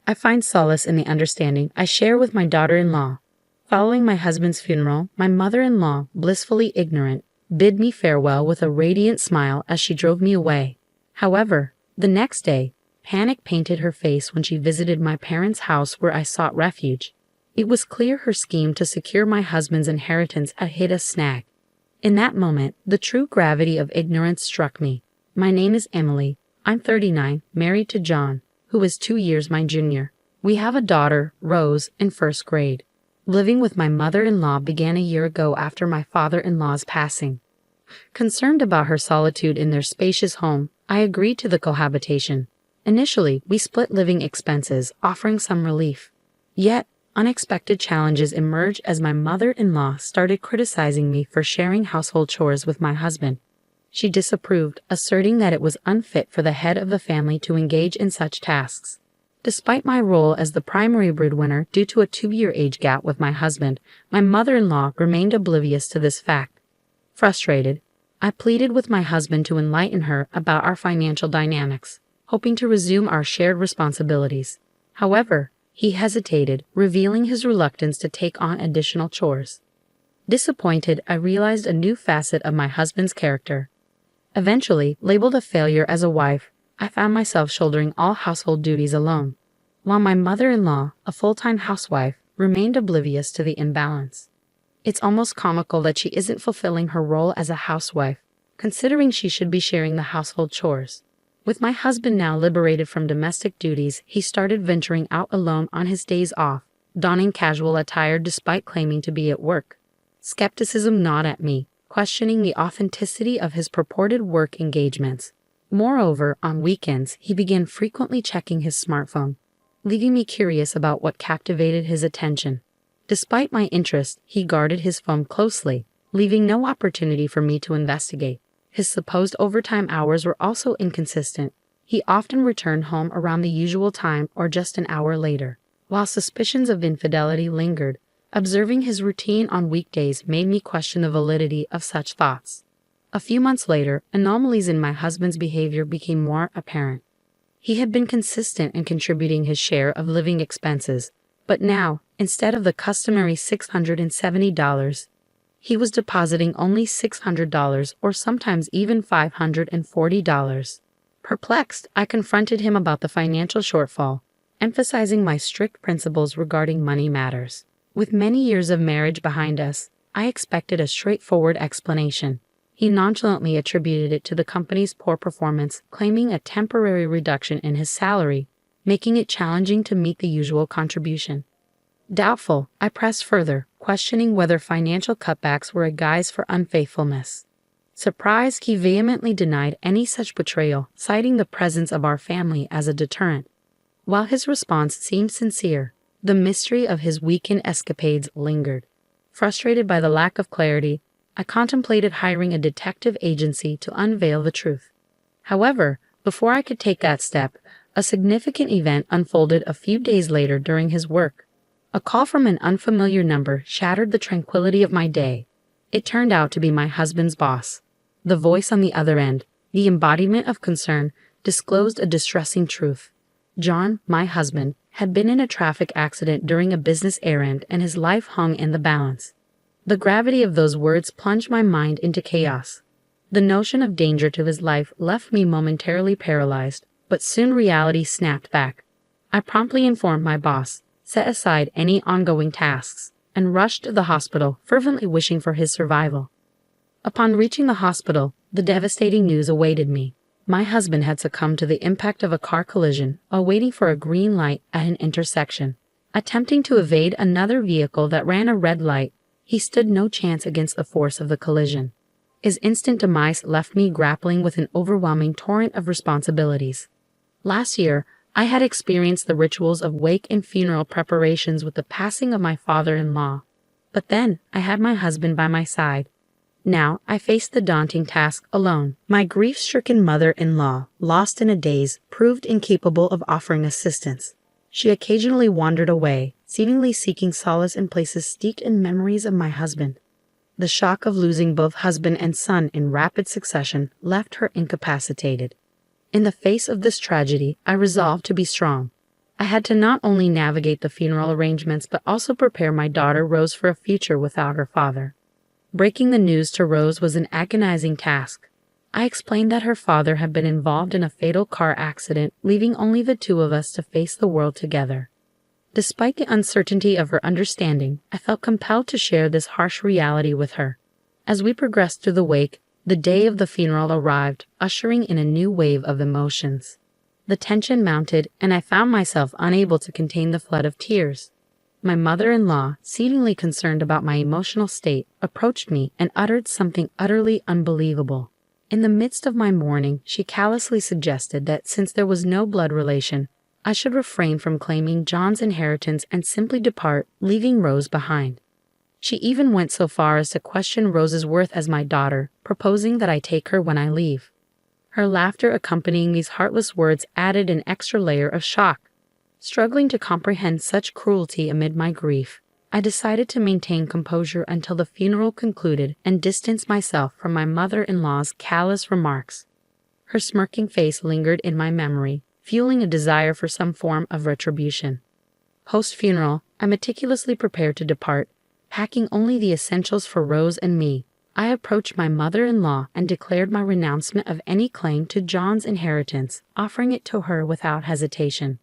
I find solace in the understanding I share with my daughter-in-law. Following my husband's funeral, my mother-in-law, blissfully ignorant, bid me farewell with a radiant smile as she drove me away. However, the next day, panic painted her face when she visited my parents' house where I sought refuge. It was clear her scheme to secure my husband's inheritance had hit a snag. In that moment, the true gravity of ignorance struck me. My name is Emily. I'm 39, married to John, who is 2 years my junior. We have a daughter, Rose, in first grade. Living with my mother-in-law began a year ago after my father-in-law's passing. Concerned about her solitude in their spacious home, I agreed to the cohabitation. Initially, we split living expenses, offering some relief. Yet, unexpected challenges emerged as my mother-in-law started criticizing me for sharing household chores with my husband. She disapproved, asserting that it was unfit for the head of the family to engage in such tasks. Despite my role as the primary breadwinner due to a 2-year age gap with my husband, my mother-in-law remained oblivious to this fact. Frustrated, I pleaded with my husband to enlighten her about our financial dynamics, hoping to resume our shared responsibilities. However, he hesitated, revealing his reluctance to take on additional chores. Disappointed, I realized a new facet of my husband's character. Eventually, labeled a failure as a wife, I found myself shouldering all household duties alone, while my mother-in-law, a full-time housewife, remained oblivious to the imbalance. It's almost comical that she isn't fulfilling her role as a housewife, considering she should be sharing the household chores. With my husband now liberated from domestic duties, he started venturing out alone on his days off, donning casual attire despite claiming to be at work. Skepticism gnawed at me, questioning the authenticity of his purported work engagements. Moreover, on weekends, he began frequently checking his smartphone, leaving me curious about what captivated his attention. Despite my interest, he guarded his phone closely, leaving no opportunity for me to investigate. His supposed overtime hours were also inconsistent. He often returned home around the usual time or just an hour later. While suspicions of infidelity lingered, observing his routine on weekdays made me question the validity of such thoughts. A few months later, anomalies in my husband's behavior became more apparent. He had been consistent in contributing his share of living expenses, but now, instead of the customary $670, he was depositing only $600 or sometimes even $540. Perplexed, I confronted him about the financial shortfall, emphasizing my strict principles regarding money matters. With many years of marriage behind us, I expected a straightforward explanation. He nonchalantly attributed it to the company's poor performance, claiming a temporary reduction in his salary, making it challenging to meet the usual contribution. Doubtful, I pressed further, questioning whether financial cutbacks were a guise for unfaithfulness. Surprised, he vehemently denied any such betrayal, citing the presence of our family as a deterrent. While his response seemed sincere, the mystery of his weekend escapades lingered. Frustrated by the lack of clarity, I contemplated hiring a detective agency to unveil the truth. However, before I could take that step, a significant event unfolded a few days later during his work. A call from an unfamiliar number shattered the tranquility of my day. It turned out to be my husband's boss. The voice on the other end, the embodiment of concern, disclosed a distressing truth. John, my husband, had been in a traffic accident during a business errand and his life hung in the balance. The gravity of those words plunged my mind into chaos. The notion of danger to his life left me momentarily paralyzed, but soon reality snapped back. I promptly informed my boss, set aside any ongoing tasks, and rushed to the hospital, fervently wishing for his survival. Upon reaching the hospital, the devastating news awaited me. My husband had succumbed to the impact of a car collision while waiting for a green light at an intersection. Attempting to evade another vehicle that ran a red light, he stood no chance against the force of the collision. His instant demise left me grappling with an overwhelming torrent of responsibilities. Last year, I had experienced the rituals of wake and funeral preparations with the passing of my father-in-law. But then, I had my husband by my side. Now, I faced the daunting task alone. My grief-stricken mother-in-law, lost in a daze, proved incapable of offering assistance. She occasionally wandered away, seemingly seeking solace in places steeped in memories of my husband. The shock of losing both husband and son in rapid succession left her incapacitated. In the face of this tragedy, I resolved to be strong. I had to not only navigate the funeral arrangements but also prepare my daughter Rose for a future without her father. Breaking the news to Rose was an agonizing task. I explained that her father had been involved in a fatal car accident, leaving only the two of us to face the world together. Despite the uncertainty of her understanding, I felt compelled to share this harsh reality with her. As we progressed through the wake, the day of the funeral arrived, ushering in a new wave of emotions. The tension mounted, and I found myself unable to contain the flood of tears. My mother-in-law, seemingly concerned about my emotional state, approached me and uttered something utterly unbelievable. In the midst of my mourning, she callously suggested that since there was no blood relation, I should refrain from claiming John's inheritance and simply depart, leaving Rose behind. She even went so far as to question Rose's worth as my daughter, proposing that I take her when I leave. Her laughter accompanying these heartless words added an extra layer of shock. Struggling to comprehend such cruelty amid my grief, I decided to maintain composure until the funeral concluded and distance myself from my mother-in-law's callous remarks. Her smirking face lingered in my memory, fueling a desire for some form of retribution. Post-funeral, I meticulously prepared to depart, packing only the essentials for Rose and me. I approached my mother-in-law and declared my renouncement of any claim to John's inheritance, offering it to her without hesitation.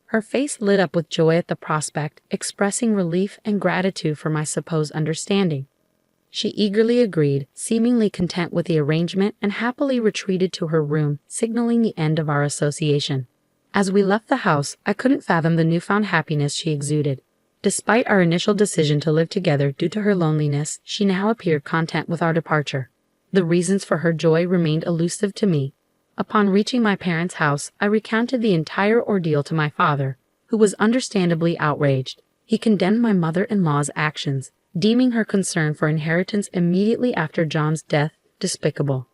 Her face lit up with joy at the prospect, expressing relief and gratitude for my supposed understanding. She eagerly agreed, seemingly content with the arrangement, and happily retreated to her room, signaling the end of our association. As we left the house, I couldn't fathom the newfound happiness she exuded. Despite our initial decision to live together due to her loneliness, she now appeared content with our departure. The reasons for her joy remained elusive to me. Upon reaching my parents' house, I recounted the entire ordeal to my father, who was understandably outraged. He condemned my mother-in-law's actions, deeming her concern for inheritance immediately after John's death despicable.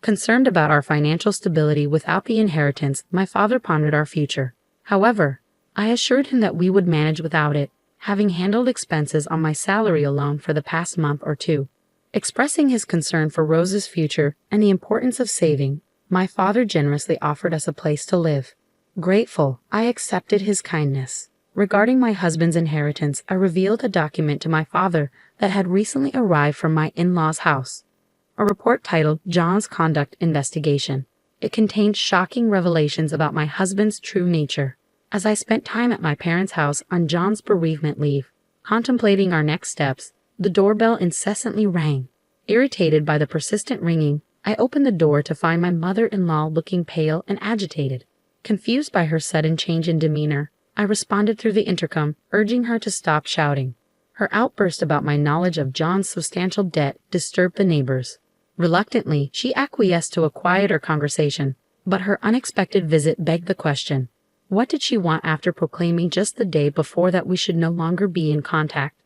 Concerned about our financial stability without the inheritance, my father pondered our future. However, I assured him that we would manage without it, having handled expenses on my salary alone for the past month or two. Expressing his concern for Rose's future and the importance of saving, my father generously offered us a place to live. Grateful, I accepted his kindness. Regarding my husband's inheritance, I revealed a document to my father that had recently arrived from my in-law's house. A report titled John's Conduct Investigation. It contained shocking revelations about my husband's true nature. As I spent time at my parents' house on John's bereavement leave, contemplating our next steps, the doorbell incessantly rang. Irritated by the persistent ringing, I opened the door to find my mother-in-law looking pale and agitated. Confused by her sudden change in demeanor, I responded through the intercom, urging her to stop shouting. Her outburst about my knowledge of John's substantial debt disturbed the neighbors. Reluctantly, she acquiesced to a quieter conversation, but her unexpected visit begged the question. What did she want after proclaiming just the day before that we should no longer be in contact?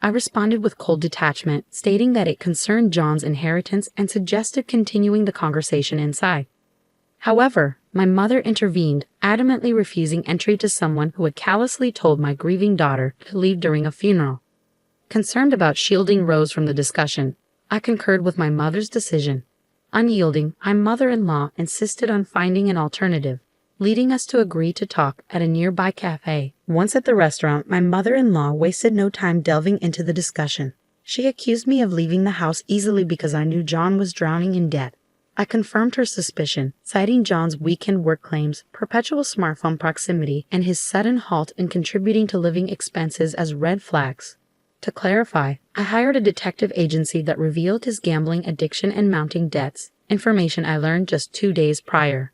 I responded with cold detachment, stating that it concerned John's inheritance and suggested continuing the conversation inside. However, my mother intervened, adamantly refusing entry to someone who had callously told my grieving daughter to leave during a funeral. Concerned about shielding Rose from the discussion, I concurred with my mother's decision. Unyielding, my mother-in-law insisted on finding an alternative, leading us to agree to talk at a nearby cafe. Once at the restaurant, my mother-in-law wasted no time delving into the discussion. She accused me of leaving the house easily because I knew John was drowning in debt. I confirmed her suspicion, citing John's weekend work claims, perpetual smartphone proximity, and his sudden halt in contributing to living expenses as red flags. To clarify, I hired a detective agency that revealed his gambling addiction and mounting debts, information I learned just 2 days prior.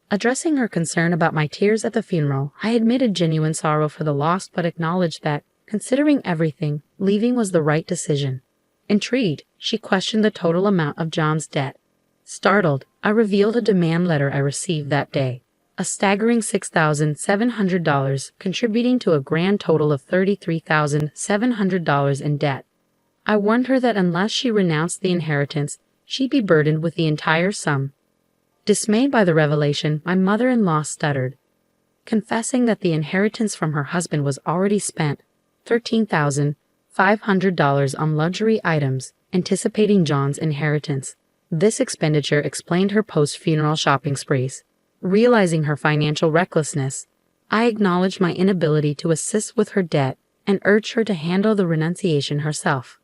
Addressing her concern about my tears at the funeral, I admitted genuine sorrow for the loss but acknowledged that, considering everything, leaving was the right decision. Intrigued, she questioned the total amount of John's debt. Startled, I revealed a demand letter I received that day, a staggering $6,700, contributing to a grand total of $33,700 in debt. I warned her that unless she renounced the inheritance, she'd be burdened with the entire sum. Dismayed by the revelation, my mother-in-law stuttered, confessing that the inheritance from her husband was already spent, $13,500 on luxury items, anticipating John's inheritance. This expenditure explained her post-funeral shopping sprees. Realizing her financial recklessness, I acknowledged my inability to assist with her debt and urged her to handle the renunciation herself.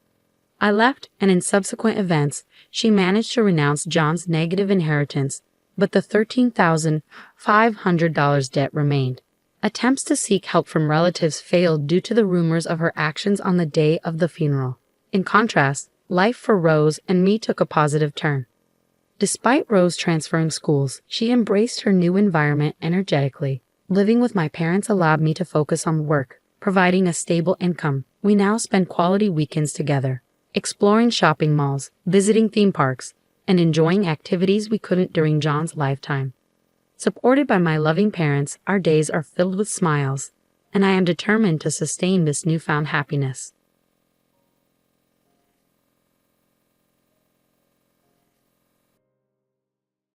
I left, and in subsequent events, she managed to renounce John's negative inheritance, but the $13,500 debt remained. Attempts to seek help from relatives failed due to the rumors of her actions on the day of the funeral. In contrast, life for Rose and me took a positive turn. Despite Rose transferring schools, she embraced her new environment energetically. Living with my parents allowed me to focus on work, providing a stable income. We now spend quality weekends together, exploring shopping malls, visiting theme parks, and enjoying activities we couldn't during John's lifetime. Supported by my loving parents, our days are filled with smiles, and I am determined to sustain this newfound happiness.